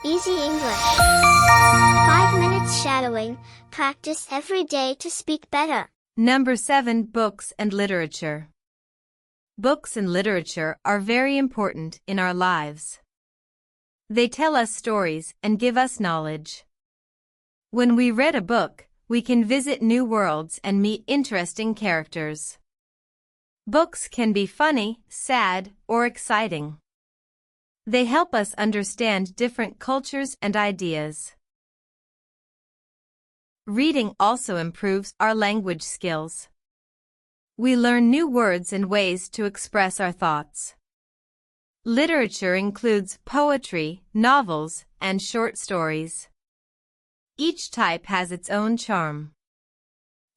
Easy English. 5 minutes shadowing. Practice every day to speak better. Number 7. Books and literature. Books and literature are very important in our lives. They tell us stories and give us knowledge. When we read a book, we can visit new worlds and meet interesting characters. Books can be funny, sad, or exciting. They help us understand different cultures and ideas. Reading also improves our language skills. We learn new words and ways to express our thoughts. Literature includes poetry, novels, and short stories. Each type has its own charm.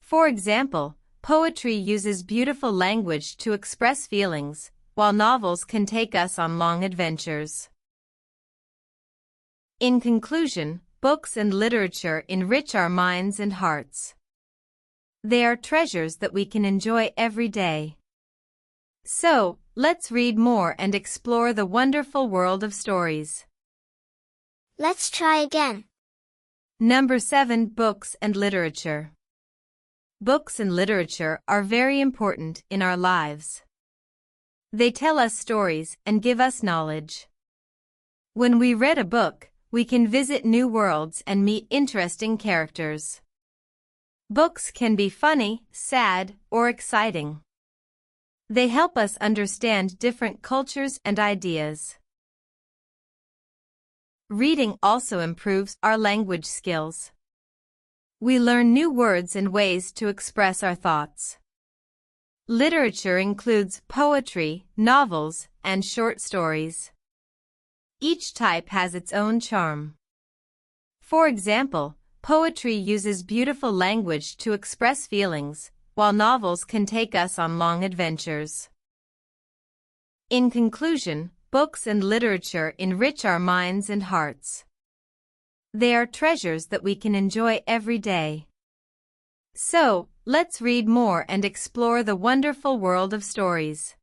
For example, poetry uses beautiful language to express feelings, while novels can take us on long adventures. In conclusion, books and literature enrich our minds and hearts. They are treasures that we can enjoy every day. So, let's read more and explore the wonderful world of stories. Let's try again. Number 7. Books and literature. Books and literature are very important in our lives. They tell us stories and give us knowledge. When we read a book, we can visit new worlds and meet interesting characters. Books can be funny, sad, or exciting. They help us understand different cultures and ideas. Reading also improves our language skills. We learn new words and ways to express our thoughts. Literature includes poetry, novels, and short stories. Each type has its own charm. For example, poetry uses beautiful language to express feelings, while novels can take us on long adventures. In conclusion, books and literature enrich our minds and hearts. They are treasures that we can enjoy every day. So, let's read more and explore the wonderful world of stories.